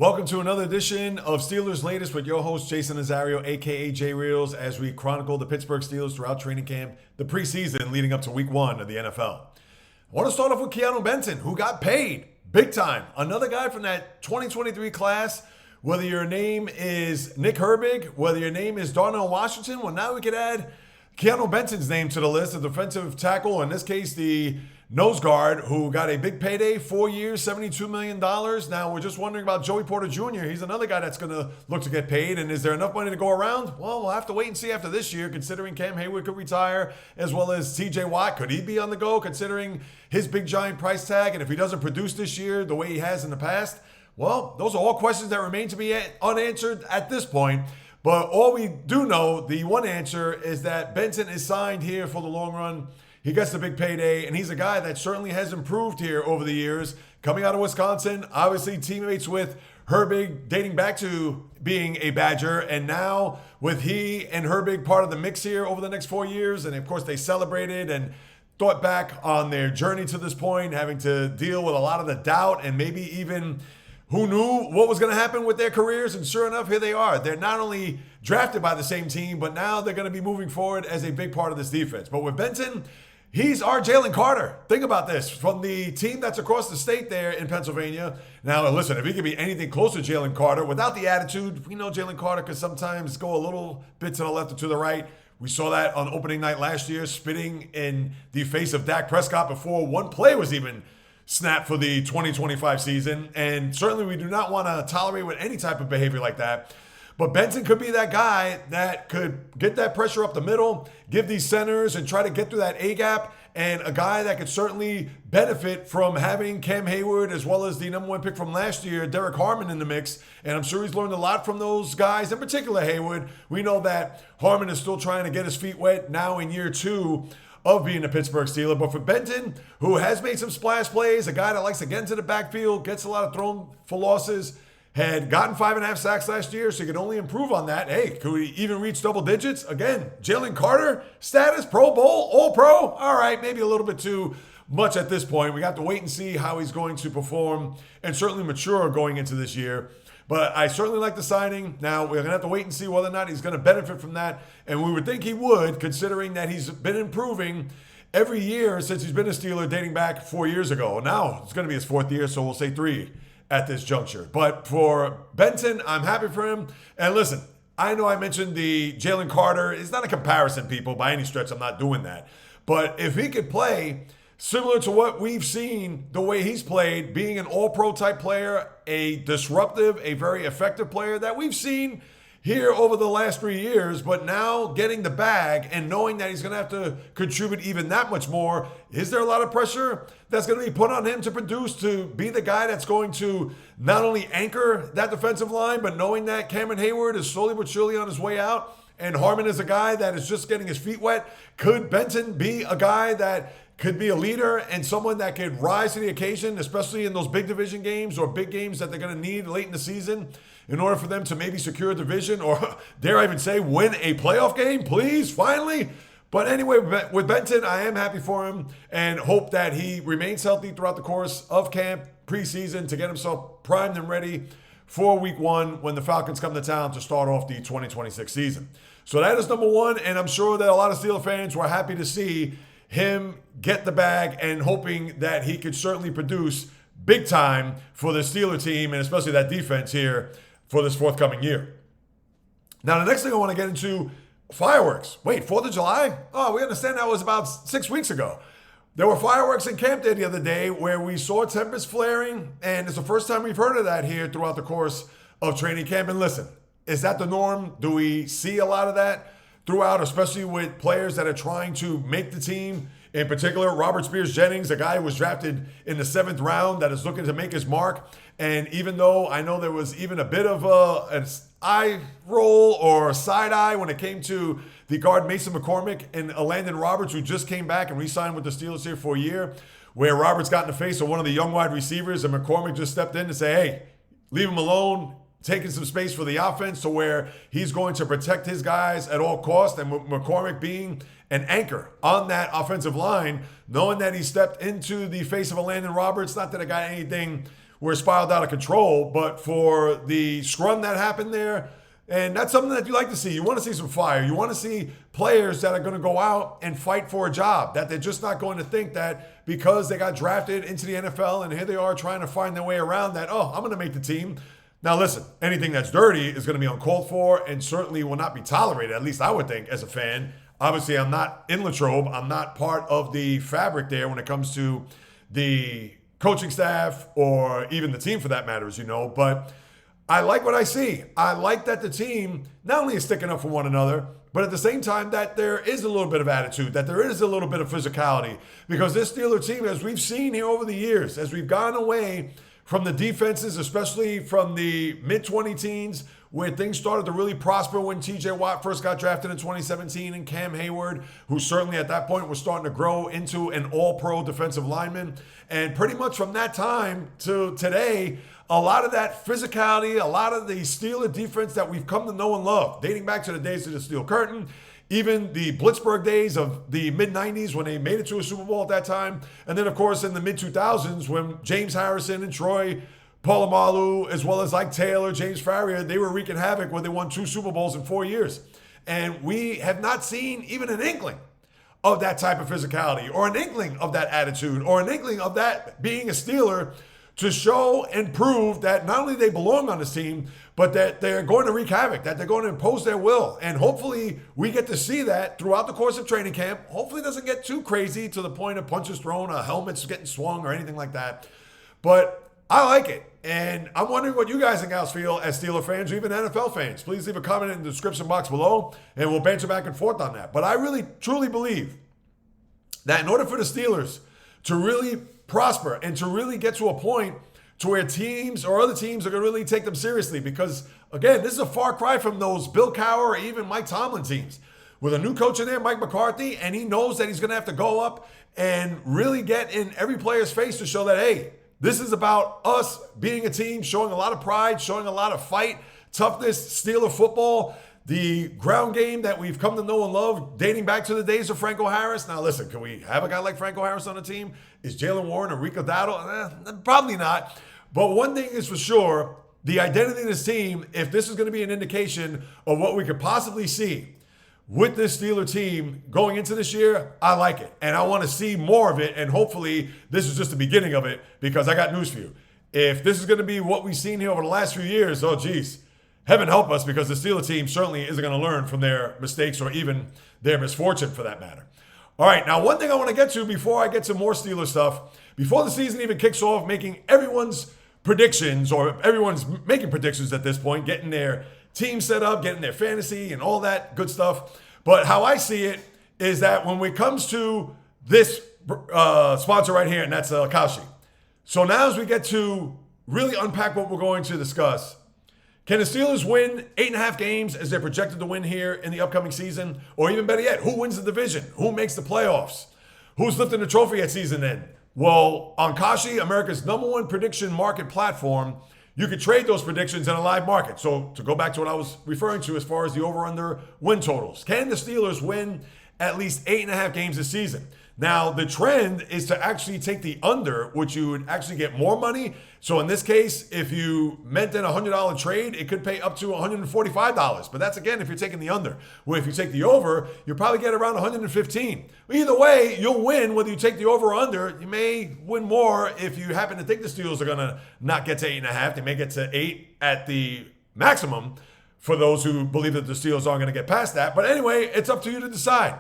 Welcome to another edition of Steelers Latest with your host, Jason Nazario, a.k.a. J Reels, as we chronicle the Pittsburgh Steelers throughout training camp, the preseason leading up to week one of the NFL. I want to start off with Keanu Benton, who got paid big time. Another guy from that 2023 class, whether your name is Nick Herbig, whether your name is Darnell Washington, well, now we could add Keanu Benton's name to the list, a defensive tackle, in this case, the nose guard, who got a big payday, 4 years, $72 million. Now, we're just wondering about Joey Porter Jr. He's another guy that's going to look to get paid. And is there enough money to go around? Well, we'll have to wait and see after this year, considering Cam Hayward could retire, as well as TJ Watt. Could he be on the go, considering his big giant price tag? And if he doesn't produce this year the way he has in the past, well, those are all questions that remain to be unanswered at this point. But all we do know, the one answer, is that Benton is signed here for the long run. He gets the big payday, and he's a guy that certainly has improved here over the years. Coming out of Wisconsin, obviously teammates with Herbig, dating back to being a Badger, and now with he and Herbig part of the mix here over the next 4 years. And of course, they celebrated and thought back on their journey to this point, having to deal with a lot of the doubt and maybe even who knew what was going to happen with their careers. And sure enough, here they are. They're not only drafted by the same team, but now they're going to be moving forward as a big part of this defense. But with Benton, he's our Jalen Carter. Think about this. From the team that's across the state there in Pennsylvania. Now, listen, if he could be anything close to Jalen Carter without the attitude, we know Jalen Carter could sometimes go a little bit to the left or to the right. We saw that on opening night last year, spitting in the face of Dak Prescott before one play was even snapped for the 2025 season. And certainly we do not want to tolerate with any type of behavior like that. But Benton could be that guy that could get that pressure up the middle, give these centers and try to get through that A-gap, and a guy that could certainly benefit from having Cam Hayward as well as the number one pick from last year, Derek Harmon, in the mix. And I'm sure he's learned a lot from those guys, in particular Hayward. We know that Harmon is still trying to get his feet wet now in year two of being a Pittsburgh Steeler. But for Benton, who has made some splash plays, a guy that likes to get into the backfield, gets a lot of thrown for losses, had gotten 5.5 sacks last year, so he could only improve on that. Hey, could we even reach double digits? Again, Jalen Carter status, Pro Bowl, All-Pro. All right, maybe a little bit too much at this point. We got to wait and see how he's going to perform and certainly mature going into this year. But I certainly like the signing. Now, we're going to have to wait and see whether or not he's going to benefit from that. And we would think he would, considering that he's been improving every year since he's been a Steeler, dating back 4 years ago. Now, it's going to be his fourth year, so we'll say 3 at this juncture. But for Benton, I'm happy for him. And listen, I know I mentioned the Jalen Carter. It's not a comparison, people, by any stretch. I'm not doing that. But if he could play similar to what we've seen, the way he's played, being an all-pro type player, a disruptive, a very effective player that we've seen here over the last 3 years, but now getting the bag and knowing that he's going to have to contribute even that much more, is there a lot of pressure that's going to be put on him to produce, to be the guy that's going to not only anchor that defensive line, but knowing that Cameron Hayward is slowly but surely on his way out, and Harmon is a guy that is just getting his feet wet? Could Benton be a guy that could be a leader and someone that could rise to the occasion, especially in those big division games or big games that they're going to need late in the season in order for them to maybe secure a division or, dare I even say, win a playoff game, please, finally? But anyway, with Benton, I am happy for him and hope that he remains healthy throughout the course of camp, preseason, to get himself primed and ready for week one when the Falcons come to town to start off the 2026 season. So that is number one, and I'm sure that a lot of Steelers fans were happy to see him get the bag and hoping that he could certainly produce big time for the Steeler team and especially that defense here for this forthcoming year. Now, the next thing I want to get into, fireworks. Wait, 4th of July? Oh, we understand that was about 6 weeks ago. There were fireworks in camp there the other day where we saw tempers flaring, and it's the first time we've heard of that here throughout the course of training camp. And listen, is that the norm? Do we see a lot of that throughout, especially with players that are trying to make the team? In particular, Robert Spears-Jennings, a guy who was drafted in the 7th round that is looking to make his mark. And even though I know there was even a bit of an eye roll or side eye when it came to the guard Mason McCormick and Landon Roberts, who just came back and re-signed with the Steelers here for a year, where Roberts got in the face of one of the young wide receivers and McCormick just stepped in to say, hey, leave him alone, taking some space for the offense to where he's going to protect his guys at all costs. And McCormick being an anchor on that offensive line, knowing that he stepped into the face of a Landon Roberts, not that I got anything where it spiraled out of control. But for the scrum that happened there, and that's something that you like to see. You want to see some fire. You want to see players that are going to go out and fight for a job, that they're just not going to think that because they got drafted into the NFL and here they are trying to find their way around that, oh, I'm going to make the team. Now, listen, anything that's dirty is going to be uncalled for and certainly will not be tolerated, at least I would think as a fan. Obviously, I'm not in Latrobe. I'm not part of the fabric there when it comes to the coaching staff or even the team for that matter, as you know. But I like what I see. I like that the team not only is sticking up for one another, but at the same time that there is a little bit of attitude, that there is a little bit of physicality. Because this Steelers team, as we've seen here over the years, as we've gone away from the defenses, especially from the mid-20 teens, where things started to really prosper when T.J. Watt first got drafted in 2017 and Cam Hayward, who certainly at that point was starting to grow into an all-pro defensive lineman. And pretty much from that time to today, a lot of that physicality, a lot of the Steeler defense that we've come to know and love, dating back to the days of the Steel Curtain, even the Blitzburgh days of the mid-90s when they made it to a Super Bowl at that time. And then, of course, in the mid-2000s when James Harrison and Troy Polamalu, as well as Ike Taylor, James Farrier, they were wreaking havoc when they won 2 Super Bowls in 4 years. And we have not seen even an inkling of that type of physicality or an inkling of that attitude or an inkling of that being a Steeler to show and prove that not only they belong on this team, but that they're going to wreak havoc, that they're going to impose their will. And hopefully we get to see that throughout the course of training camp. Hopefully it doesn't get too crazy to the point of punches thrown or helmets getting swung or anything like that. But I like it. And I'm wondering what you guys and gals feel as Steeler fans or even NFL fans. Please leave a comment in the description box below and we'll banter back and forth on that. But I really, truly believe that in order for the Steelers to really prosper and to really get to a point to where teams or other teams are going to really take them seriously. Because, again, this is a far cry from those Bill Cowher or even Mike Tomlin teams. With a new coach in there, Mike McCarthy, and he knows that he's going to have to go up and really get in every player's face to show that, hey, this is about us being a team, showing a lot of pride, showing a lot of fight, toughness, Steeler football, the ground game that we've come to know and love dating back to the days of Franco Harris. Now, listen, can we have a guy like Franco Harris on the team? Is Jalen Warren or Rico Dowdle? Probably not. But one thing is for sure, the identity of this team, if this is going to be an indication of what we could possibly see with this Steeler team going into this year, I like it. And I want to see more of it. And hopefully this is just the beginning of it, because I got news for you. If this is going to be what we've seen here over the last few years, oh, geez, heaven help us, because the Steeler team certainly isn't going to learn from their mistakes or even their misfortune for that matter. All right, now one thing I want to get to before I get to more Steeler stuff, before the season even kicks off, making everyone's predictions, or everyone's making predictions at this point, getting their team set up, getting their fantasy and all that good stuff. But how I see it is that when it comes to this sponsor right here, and that's Kalshi. So now as we get to really unpack what we're going to discuss, can the Steelers win 8.5 games as they're projected to win here in the upcoming season? Or even better yet, who wins the division? Who makes the playoffs? Who's lifting the trophy at season end? Well, on Kalshi, America's #1 prediction market platform, you can trade those predictions in a live market. So to go back to what I was referring to as far as the over-under win totals, can the Steelers win at least 8.5 games this season? Now, the trend is to actually take the under, which you would actually get more money. So in this case, if you meant in a $100 trade, it could pay up to $145. But that's, again, if you're taking the under. Where if you take the over, you'll probably get around $115. Either way, you'll win whether you take the over or under. You may win more if you happen to think the Steelers are going to not get to 8.5. They may get to 8 at the maximum for those who believe that the Steelers aren't going to get past that. But anyway, it's up to you to decide.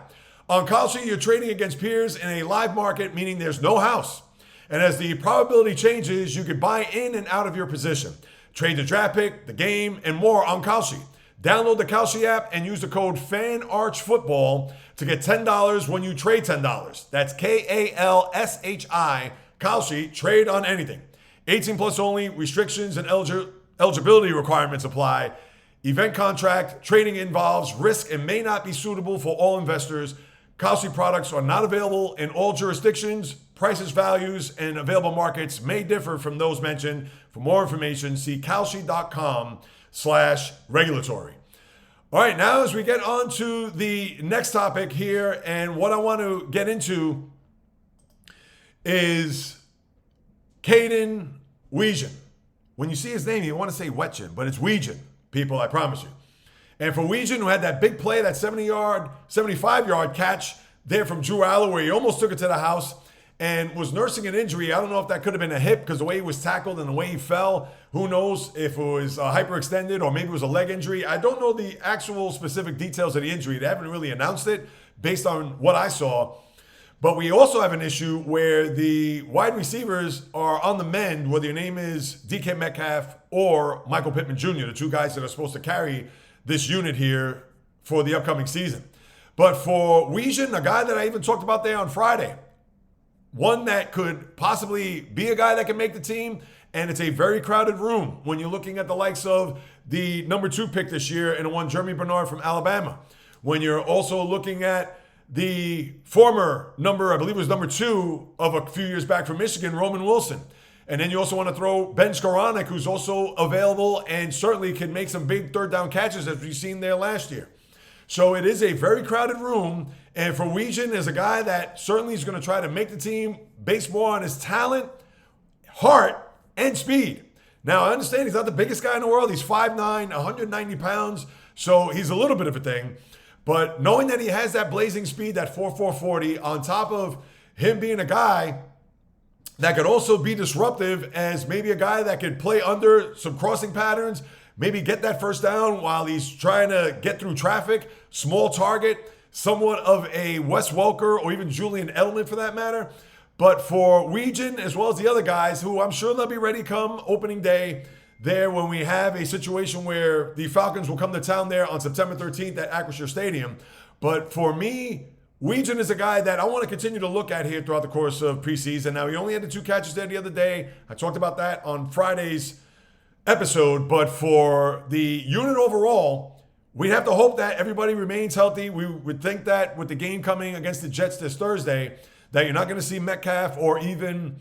On Kalshi, you're trading against peers in a live market, meaning there's no house. And as the probability changes, you can buy in and out of your position. Trade the draft pick, the game, and more on Kalshi. Download the Kalshi app and use the code FANARCHFOOTBALL to get $10 when you trade $10. That's KALSHI, Kalshi, trade on anything. 18 plus only, restrictions and eligibility requirements apply. Event contract, trading involves risk and may not be suitable for all investors. Kalshi products are not available in all jurisdictions. Prices, values, and available markets may differ from those mentioned. For more information, see kalshi.com/regulatory. All right, now as we get on to the next topic here, and what I want to get into is Caden Weejan. when you see his name, you want to say Wetchin, but it's Weegan, people, I promise you. And for Weegan, who had that big play, that 75-yard catch there from Drew Aller, where he almost took it to the house and was nursing an injury. I don't know if that could have been a hip because the way he was tackled and the way he fell. Who knows if it was hyperextended or maybe it was a leg injury. I don't know the actual specific details of the injury. They haven't really announced it based on what I saw. But we also have an issue where the wide receivers are on the mend, whether your name is DK Metcalf or Michael Pittman Jr., the two guys that are supposed to carry this unit here for the upcoming season. But for Weegan, a guy that I even talked about there on Friday, one that could possibly be a guy that can make the team, and it's a very crowded room when you're looking at the likes of the number 2 pick this year and the one Jeremy Bernard from Alabama. When you're also looking at the former number, I believe it was number 2 of a few years back from Michigan, Roman Wilson. And then you also want to throw Ben Skoranek, who's also available and certainly can make some big third down catches as we've seen there last year. So it is a very crowded room. And for Weegan, is a guy that certainly is going to try to make the team based more on his talent, heart, and speed. Now, I understand he's not the biggest guy in the world. He's 5'9", 190 pounds. So he's a little bit of a thing. But knowing that he has that blazing speed, that 4.4 40, on top of him being a guy that could also be disruptive as maybe a guy that could play under some crossing patterns, maybe get that first down while he's trying to get through traffic, small target, somewhat of a Wes Welker or even Julian Edelman for that matter. But for Weegan, as well as the other guys, who I'm sure they'll be ready come opening day there when we have a situation where the Falcons will come to town there on September 13th at Acrisure Stadium. But for me, Weegan is a guy that I want to continue to look at here throughout the course of preseason. Now, he only had the 2 catches there the other day. I talked about that on Friday's episode. But for the unit overall, we have to hope that everybody remains healthy. We would think that with the game coming against the Jets this Thursday, that you're not going to see Metcalf or even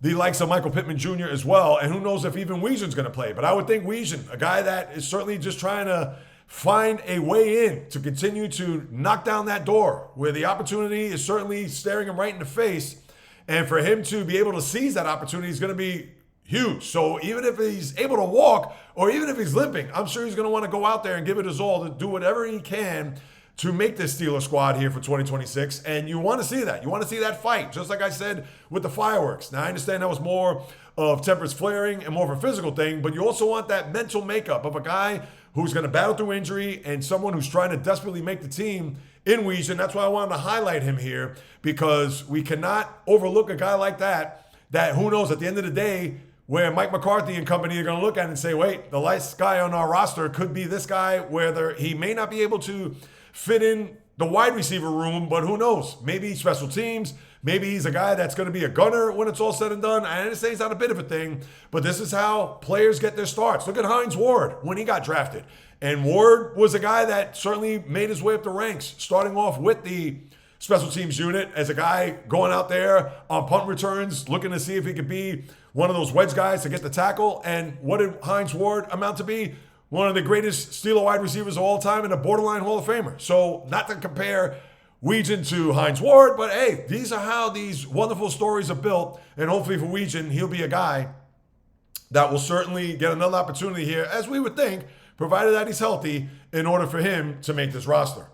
the likes of Michael Pittman Jr. as well. And who knows if even Weegan's going to play. But I would think Weegan, a guy that is certainly just trying to find a way in to continue to knock down that door where the opportunity is certainly staring him right in the face. And for him to be able to seize that opportunity is going to be huge. So even if he's able to walk or even if he's limping, I'm sure he's going to want to go out there and give it his all to do whatever he can to make this Steelers squad here for 2026. And you want to see that. You want to see that fight, just like I said with the fireworks. Now, I understand that was more of tempers flaring and more of a physical thing, but you also want that mental makeup of a guy who's going to battle through injury and someone who's trying to desperately make the team in Weegan. That's why I wanted to highlight him here, because we cannot overlook a guy like that who knows at the end of the day where Mike McCarthy and company are going to look at it and say, wait, the last guy on our roster could be this guy, whether he may not be able to fit in the wide receiver room, but who knows? Maybe special teams. Maybe he's a guy that's going to be a gunner when it's all said and done. I understand it's not a bit of a thing, but this is how players get their starts. Look at Hines Ward when he got drafted. And Ward was a guy that certainly made his way up the ranks, starting off with the special teams unit as a guy going out there on punt returns, looking to see if he could be one of those wedge guys to get the tackle. And what did Hines Ward amount to be? One of the greatest Steeler wide receivers of all time and a borderline Hall of Famer. So not to compare Weegan to Hines Ward, but hey, these are how these wonderful stories are built. And hopefully for Weegan, he'll be a guy that will certainly get another opportunity here, as we would think, provided that he's healthy, in order for him to make this roster.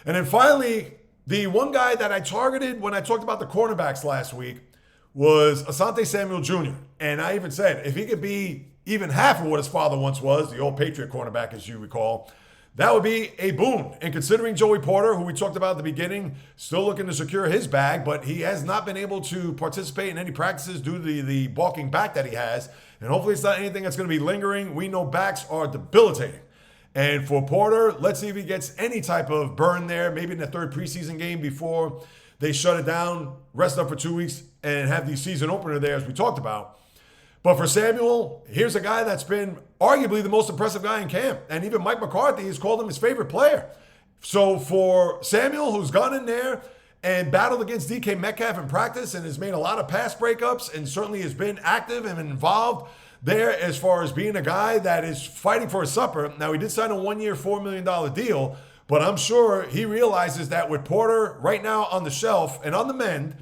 And then finally, the one guy that I targeted when I talked about the cornerbacks last week was Asante Samuel Jr. And I even said, if he could be even half of what his father once was, the old Patriot cornerback, as you recall, that would be a boon. And considering Joey Porter, who we talked about at the beginning, still looking to secure his bag, but he has not been able to participate in any practices due to the balking back that he has. And hopefully it's not anything that's going to be lingering. We know backs are debilitating. And for Porter, let's see if he gets any type of burn there, maybe in the 3rd preseason game before they shut it down, rest up for 2 weeks, and have the season opener there, as we talked about. But for Samuel, here's a guy that's been arguably the most impressive guy in camp. And even Mike McCarthy has called him his favorite player. So for Samuel, who's gone in there and battled against DK Metcalf in practice and has made a lot of pass breakups and certainly has been active and involved there as far as being a guy that is fighting for his supper. Now, he did sign a 1-year, $4 million deal, but I'm sure he realizes that with Porter right now on the shelf and on the mend,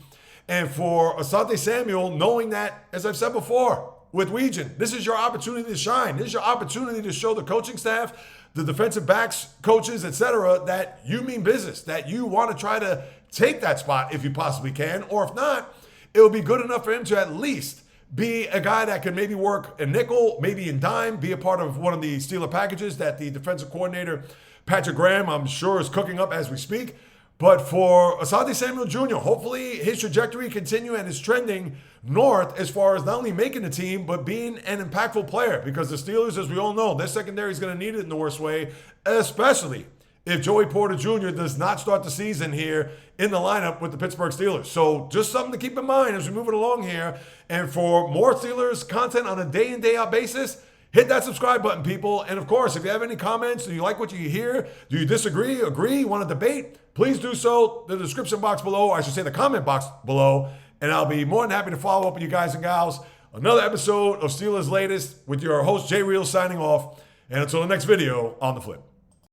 and for Asante Samuel, knowing that, as I've said before, with Weegan. This is your opportunity to shine. This is your opportunity to show the coaching staff, the defensive backs, coaches, etc., that you mean business, that you want to try to take that spot if you possibly can, or if not, it will be good enough for him to at least be a guy that can maybe work a nickel, maybe in dime, be a part of one of the Steeler packages that the defensive coordinator, Patrick Graham, I'm sure is cooking up as we speak. But for Asante Samuel Jr., hopefully his trajectory continue and is trending north as far as not only making the team, but being an impactful player. Because the Steelers, as we all know, their secondary is going to need it in the worst way, especially if Joey Porter Jr. does not start the season here in the lineup with the Pittsburgh Steelers. So just something to keep in mind as we move it along here. And for more Steelers content on a day in, day out basis, hit that subscribe button, people. And of course, if you have any comments, do you like what you hear? Do you disagree, agree, want to debate? Please do so. The description box below, or I should say the comment box below. And I'll be more than happy to follow up with you guys and gals. Another episode of Steelers Latest with your host, Jay Reels, signing off. And until the next video, on the flip.